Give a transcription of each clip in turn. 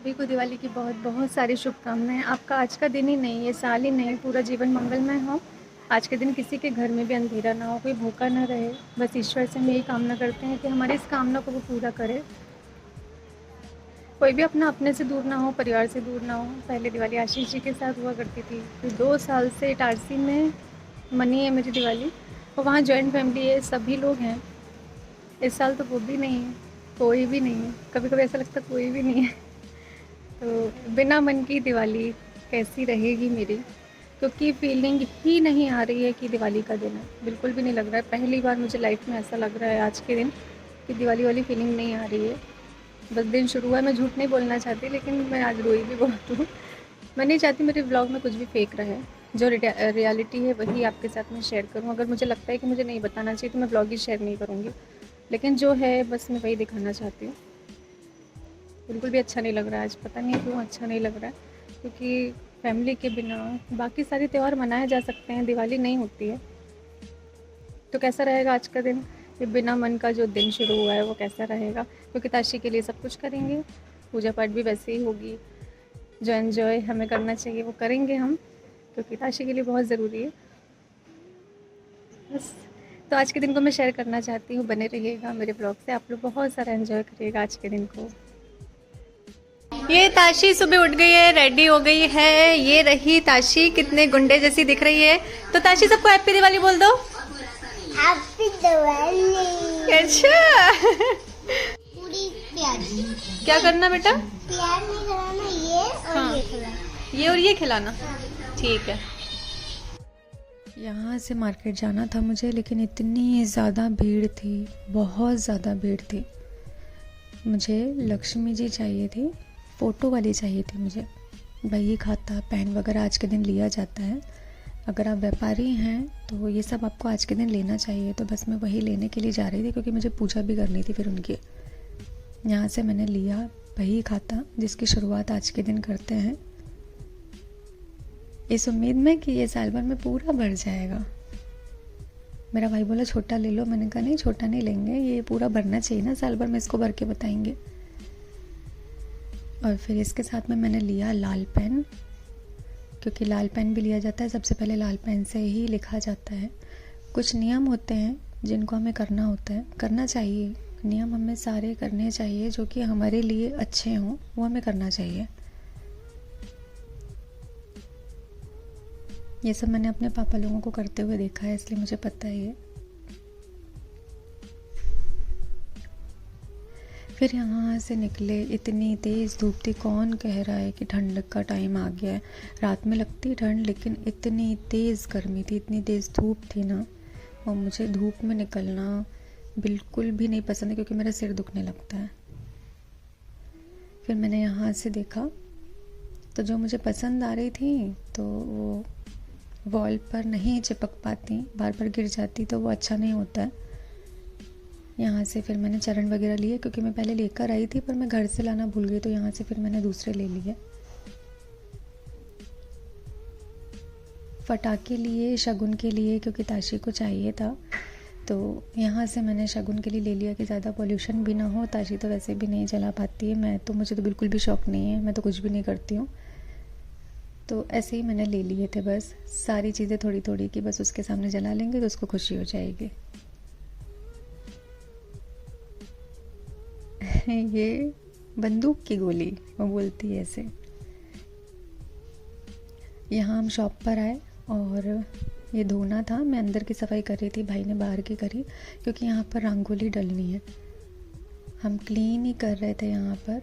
सभी को दिवाली की बहुत बहुत सारी शुभकामनाएं। आपका आज का दिन ही नहीं, ये साल ही नहीं, पूरा जीवन मंगलमय हो। आज के दिन किसी के घर में भी अंधेरा ना हो, कोई भूखा ना रहे। बस ईश्वर से हम यही कामना करते हैं कि हमारी इस कामना को वो पूरा करे। कोई भी अपना अपने से दूर ना हो, परिवार से दूर ना हो। पहले दिवाली आशीष जी के साथ हुआ करती थी, फिर 2 साल से इटारसी में मनी है मेरी दिवाली, और वहाँ जॉइंट फैमिली है, सभी लोग हैं। इस साल तो वो भी नहीं है, कोई भी नहीं है। कभी कभी ऐसा लगता है कोई भी नहीं है। तो बिना मन की दिवाली कैसी रहेगी मेरी, क्योंकि फीलिंग ही नहीं आ रही है कि दिवाली का दिन है। बिल्कुल भी नहीं लग रहा है। पहली बार मुझे लाइफ में ऐसा लग रहा है आज के दिन कि दिवाली वाली फीलिंग नहीं आ रही है। बस दिन शुरू हुआ है, मैं झूठ नहीं बोलना चाहती, लेकिन मैं आज रोई भी बहुत हूँ। मैं नहीं चाहती मेरे व्लॉग में कुछ भी फेक रहे। जो रियलिटी है वही आपके साथ मैं शेयर करूँ। अगर मुझे लगता है कि मुझे नहीं बताना चाहिए तो मैं व्लॉग ही शेयर नहीं करूँगी, लेकिन जो है बस मैं वही दिखाना चाहती हूँ। बिल्कुल भी अच्छा नहीं लग रहा है आज, पता नहीं क्यों अच्छा नहीं लग रहा है, क्योंकि फैमिली के बिना बाकी सारे त्यौहार मनाए जा सकते हैं, दिवाली नहीं होती है। तो कैसा रहेगा आज का दिन, ये बिना मन का जो दिन शुरू हुआ है वो कैसा रहेगा। क्योंकि ताशी के लिए सब कुछ करेंगे, पूजा पाठ भी वैसे ही होगी। जो एन्जॉय हमें करना चाहिए वो करेंगे हम, क्योंकि ताशी के लिए बहुत ज़रूरी है। बस, तो आज के दिन को मैं शेयर करना चाहती हूँ। बने रहिएगा मेरे ब्लॉग से, आप लोग बहुत सारा एंजॉय करिएगा आज के दिन को। ये ताशी सुबह उठ गई है, रेडी हो गई है। ये रही ताशी, कितने गुंडे जैसी दिख रही है। तो ताशी सबको हैप्पी दिवाली बोल दो। हैप्पी दिवाली। अच्छा पूरी प्यारी। क्या करना बेटा? प्यार नहीं कराना, ये और हाँ, ये खिलाना। ये और ये खिलाना। हाँ। ठीक है। यहाँ से मार्केट जाना था मुझे, लेकिन इतनी ज़्यादा भीड़ थी, बहुत ज़्यादा भीड़ थी। मुझे लक्ष्मी जी चाहिए थी, फ़ोटो वाली चाहिए थी मुझे। बही खाता, पेन वगैरह आज के दिन लिया जाता है। अगर आप व्यापारी हैं तो ये सब आपको आज के दिन लेना चाहिए। तो बस मैं वही लेने के लिए जा रही थी, क्योंकि मुझे पूजा भी करनी थी फिर उनकी। यहाँ से मैंने लिया बही खाता, जिसकी शुरुआत आज के दिन करते हैं, इस उम्मीद में कि ये साल भर में पूरा भर जाएगा। मेरा भाई बोला छोटा ले लो, मैंने कहा नहीं छोटा नहीं लेंगे, ये पूरा भरना चाहिए ना, साल भर में इसको भर के बताएंगे। और फिर इसके साथ में मैंने लिया लाल पेन, क्योंकि लाल पेन भी लिया जाता है। सबसे पहले लाल पेन से ही लिखा जाता है। कुछ नियम होते हैं जिनको हमें करना होता है, करना चाहिए। नियम हमें सारे करने चाहिए जो कि हमारे लिए अच्छे हों, वो हमें करना चाहिए। ये सब मैंने अपने पापा लोगों को करते हुए देखा है, इसलिए मुझे पता है ये। फिर यहाँ से निकले, इतनी तेज़ धूप थी। कौन कह रहा है कि ठंड का टाइम आ गया है? रात में लगती ठंड, लेकिन इतनी तेज़ गर्मी थी, इतनी तेज़ धूप थी ना। और मुझे धूप में निकलना बिल्कुल भी नहीं पसंद है, क्योंकि मेरा सिर दुखने लगता है। फिर मैंने यहाँ से देखा तो जो मुझे पसंद आ रही थी तो वो वॉल पर नहीं चिपक पाती, बार बार गिर जाती, तो वो अच्छा नहीं होता है। यहाँ से फिर मैंने चरण वगैरह लिए, क्योंकि मैं पहले लेकर आई थी पर मैं घर से लाना भूल गई, तो यहाँ से फिर मैंने दूसरे ले लिए। पटाखे लिए शगुन के लिए, क्योंकि ताशी को चाहिए था। तो यहाँ से मैंने शगुन के लिए ले लिया कि ज़्यादा पोल्यूशन भी ना हो। ताशी तो वैसे भी नहीं जला पाती है, मुझे तो बिल्कुल भी शौक़ नहीं है, मैं तो कुछ भी नहीं करती हूँ। तो ऐसे ही मैंने ले लिए थे, बस सारी चीज़ें थोड़ी थोड़ी कि बस उसके सामने जला लेंगे तो उसको खुशी हो जाएगी। ये बंदूक की गोली, वो बोलती है ऐसे। यहाँ हम शॉप पर आए और ये धोना था, मैं अंदर की सफाई कर रही थी, भाई ने बाहर की करी, क्योंकि यहाँ पर रंगोली डलनी है। हम क्लीन ही कर रहे थे यहाँ पर।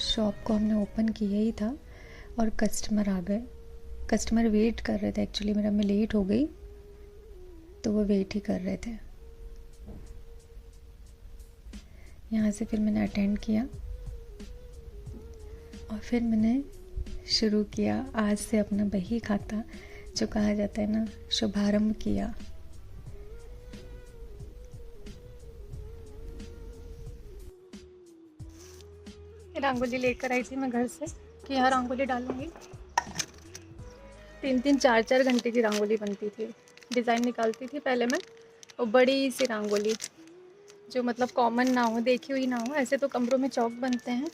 शॉप को हमने ओपन किया ही था और कस्टमर आ गए। कस्टमर वेट कर रहे थे, एक्चुअली मैं लेट हो गई तो वो वेट ही कर रहे थे। यहाँ से फिर मैंने अटेंड किया और फिर मैंने शुरू किया आज से अपना बही खाता, जो कहा जाता है ना, शुभारंभ किया। रंगोली लेकर आई थी मैं घर से कि यहाँ रंगोली डालूंगी। 3-3 4-4 घंटे की रंगोली बनती थी। डिज़ाइन निकालती थी पहले मैं, और बड़ी सी रंगोली जो मतलब कॉमन ना हो, देखी हुई ना हो। ऐसे तो कमरों में चौक बनते हैं,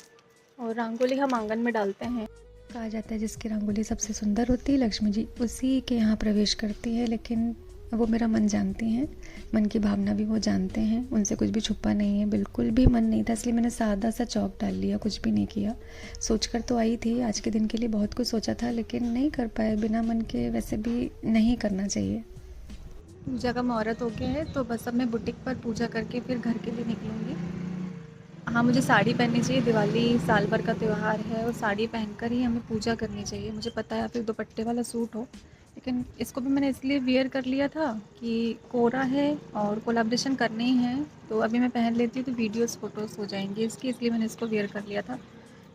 और रंगोली हम आंगन में डालते हैं। कहा जाता है जिसकी रंगोली सबसे सुंदर होती है लक्ष्मी जी उसी के यहाँ प्रवेश करती है, लेकिन वो मेरा मन जानती हैं, मन की भावना भी वो जानते हैं, उनसे कुछ भी छुपा नहीं है, बिल्कुल भी मन नहीं था, इसलिए मैंने सादा सा चौक डाल लिया, कुछ भी नहीं किया। सोचकर तो आई थी आज के दिन के लिए, बहुत कुछ सोचा था लेकिन नहीं कर पाए, बिना मन के वैसे भी नहीं करना चाहिए। पूजा का मुहूर्त हो गया है तो बस अब मैं बुटीक पर पूजा करके फिर घर के लिए निकलूँगी। हाँ, मुझे साड़ी पहननी चाहिए, दिवाली साल भर का त्यौहार है और साड़ी पहनकर ही हमें पूजा करनी चाहिए। मुझे पता है फिर दुपट्टे वाला सूट हो, लेकिन इसको भी मैंने इसलिए वियर कर लिया था कि कोरा है और कोलैबोरेशन करने ही है, तो अभी मैं पहन लेती हूँ तो वीडियोस फ़ोटोज़ हो जाएंगी इसकी, इसलिए मैंने इसको वियर कर लिया था।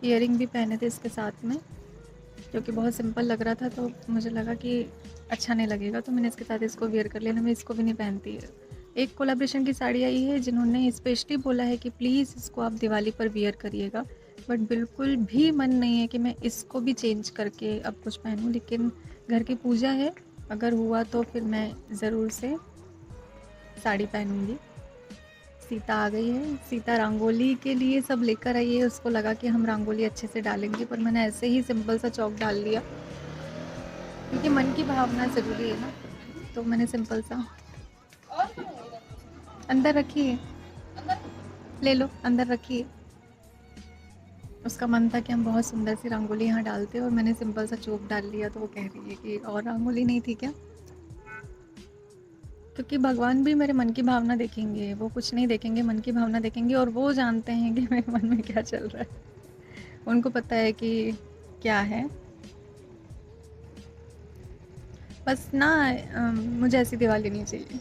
ईयरिंग भी पहने थे इसके साथ में, क्योंकि बहुत सिंपल लग रहा था तो मुझे लगा कि अच्छा नहीं लगेगा, तो मैंने इसके साथ इसको वियर कर लिया। ना मैं इसको भी नहीं पहनती है। एक कोलैबोरेशन की साड़ी आई है जिन्होंने स्पेशली बोला है कि प्लीज़ इसको आप दिवाली पर वियर करिएगा, बट बिल्कुल भी मन नहीं है कि मैं इसको भी चेंज करके अब कुछ पहनूं, लेकिन घर की पूजा है, अगर हुआ तो फिर मैं ज़रूर से साड़ी पहनूंगी। सीता आ गई है, सीता रंगोली के लिए सब लेकर आई है, उसको लगा कि हम रंगोली अच्छे से डालेंगे, पर मैंने ऐसे ही सिंपल सा चौक डाल लिया क्योंकि मन की भावना ज़रूरी है ना, तो मैंने सिंपल सा अंदर रखिए, ले लो अंदर रखिए। उसका मन था कि हम बहुत सुंदर सी रंगोली यहाँ डालते और मैंने सिंपल सा चौक डाल लिया, तो वो कह रही है कि और रंगोली नहीं थी क्या? क्योंकि भगवान भी मेरे मन की भावना देखेंगे, वो कुछ नहीं देखेंगे, मन की भावना देखेंगे, और वो जानते हैं कि मेरे मन में क्या चल रहा है, उनको पता है कि क्या है। बस ना मुझे ऐसी दिवाली नहीं चाहिए।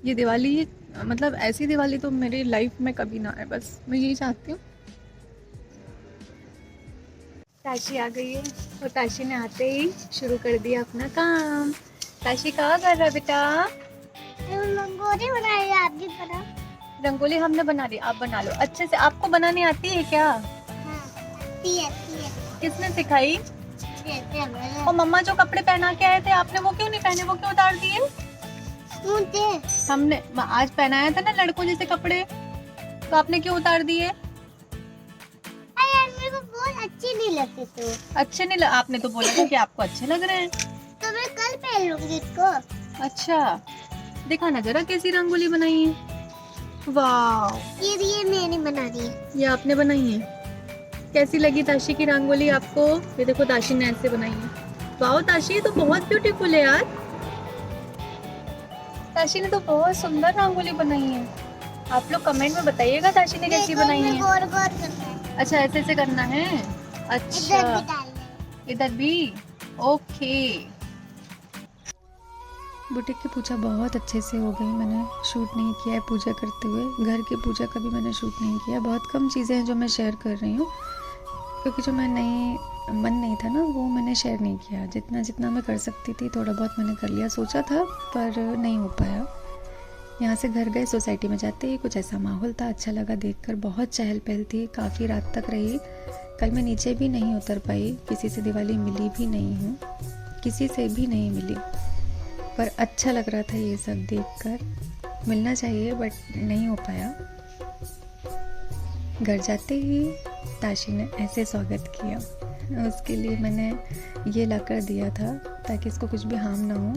ये दिवाली मतलब ऐसी दिवाली तो मेरी लाइफ में कभी ना आए, बस मैं यही चाहती हूँ। ताशी आ गई है और ताशी ने आते ही शुरू कर दिया अपना काम। ताशी कहाँ कर रहा है बेटा? रंगोली बनाई आप भी बना। रंगोली हमने बना दी, आप बना लो अच्छे से। आपको बनानी आती है क्या? हाँ, आती है। किसने सिखाई? जैसे और मम्मा जो कपड़े पहना के आए थे आपने वो क्यों नहीं पहने, वो क्यों उतार दिए? मुझे हमने आज पहनाया था ना लड़कों जैसे कपड़े, तो आपने क्यों उतार दिए? यार मेरे को बहुत अच्छी नहीं लगती तो। अच्छे नहीं आपने तो बोला था कि आपको अच्छे लग रहे हैं। तो मैं कल पहन लूंगी इसको। अच्छा, दिखाना जरा कैसी रंगोली बनाई है। वाह, ये मैंने बना दी है। ये आपने बनाई है। कैसी लगी ताशी की रंगोली आपको? ये देखो ताशी ने ऐसे बनाई है। वाह ताशी, ये तो बहुत ब्यूटीफुल है यार। ताशी ने तो बहुत सुंदर रंगोली बनाई है। आप लोग कमेंट में बताइएगा ताशी ने कैसी बनाई है। गोर गोर करना है। अच्छा ऐसे ऐसे करना है। अच्छा इधर भी डालना है। इधर भी, ओके। बुटीक की पूजा बहुत अच्छे से हो गई, मैंने शूट नहीं किया है पूजा करते हुए। घर की पूजा का भी मैंने शूट नहीं किया। बहुत कम चीज़ें हैं जो मैं शेयर कर रही हूँ, क्योंकि जो मैं मन नहीं था ना वो मैंने शेयर नहीं किया। जितना मैं कर सकती थी थोड़ा बहुत मैंने कर लिया, सोचा था पर नहीं हो पाया। यहाँ से घर गए, सोसाइटी में जाते ही कुछ ऐसा माहौल था, अच्छा लगा देखकर। बहुत चहल पहल थी, काफ़ी रात तक रही। कल मैं नीचे भी नहीं उतर पाई, किसी से दिवाली मिली भी नहीं हूँ, किसी से भी नहीं मिली, पर अच्छा लग रहा था ये सब देखकर। मिलना चाहिए बट नहीं हो पाया। घर जाते ही ताशी ने ऐसे स्वागत किया, उसके लिए मैंने ये लाकर दिया था ताकि इसको कुछ भी हार्म ना हो।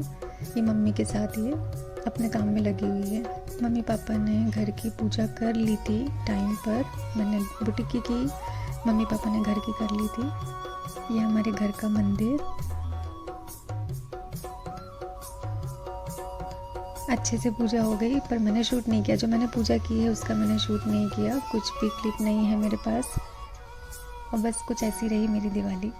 ये मम्मी के साथ ये अपने काम में लगी हुई है। मम्मी पापा ने घर की पूजा कर ली थी टाइम पर, मैंने बुटीक की, मम्मी पापा ने घर की कर ली थी। ये हमारे घर का मंदिर अच्छे से पूजा हो गई, पर मैंने शूट नहीं किया। जो मैंने पूजा की है उसका मैंने शूट नहीं किया, कुछ भी क्लिप नहीं है मेरे पास। और बस कुछ ऐसी रही मेरी दिवाली।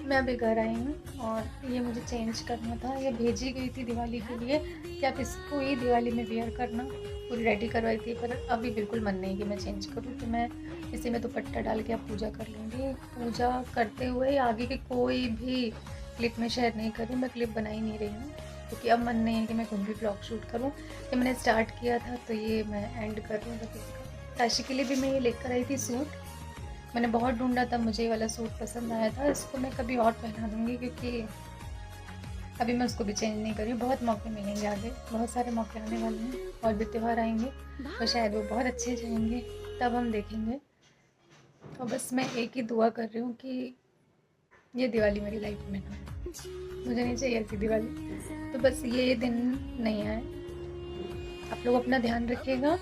मैं अभी घर आई हूँ और ये मुझे चेंज करना था। ये भेजी गई थी दिवाली के लिए कि आप इसको ही दिवाली में वेयर करना, पूरी रेडी करवाई थी, पर अभी बिल्कुल मन नहीं कि मैं चेंज करूँ, तो मैं इसी में दुपट्टा डाल के अब पूजा कर लूँगी। पूजा करते हुए आगे की कोई भी क्लिप में शेयर नहीं करूँ, मैं क्लिप बना ही नहीं रही हूँ, क्योंकि अब मन नहीं है कि मैं कुछ भी ब्लॉग शूट करूँ। ये मैंने स्टार्ट किया था तो ये मैं एंड कर रही हूँ। ताशी के लिए भी मैं ये लेकर आई थी सूट, मैंने बहुत ढूंढा था, मुझे ये वाला सूट पसंद आया था। इसको मैं कभी और पहना दूँगी, क्योंकि अभी मैं उसको भी चेंज नहीं कर रही हूँ। बहुत मौके मिलेंगे आगे, बहुत सारे मौके आने वाले हैं और भी त्यौहार आएंगे, तो शायद वो बहुत अच्छे जाएंगे, तब हम देखेंगे। तो बस मैं एक ही दुआ कर रही हूँ कि ये दिवाली मेरी लाइफ में ना आए। मुझे नहीं चाहिए ऐसी दिवाली। तो बस ये दिन नहीं आए। आप लोग अपना ध्यान रखिएगा।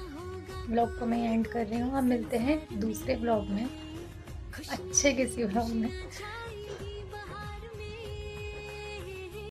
ब्लॉग को मैं एंड कर रही हूँ। हम मिलते हैं दूसरे ब्लॉग में, अच्छे किसी ब्लॉग में।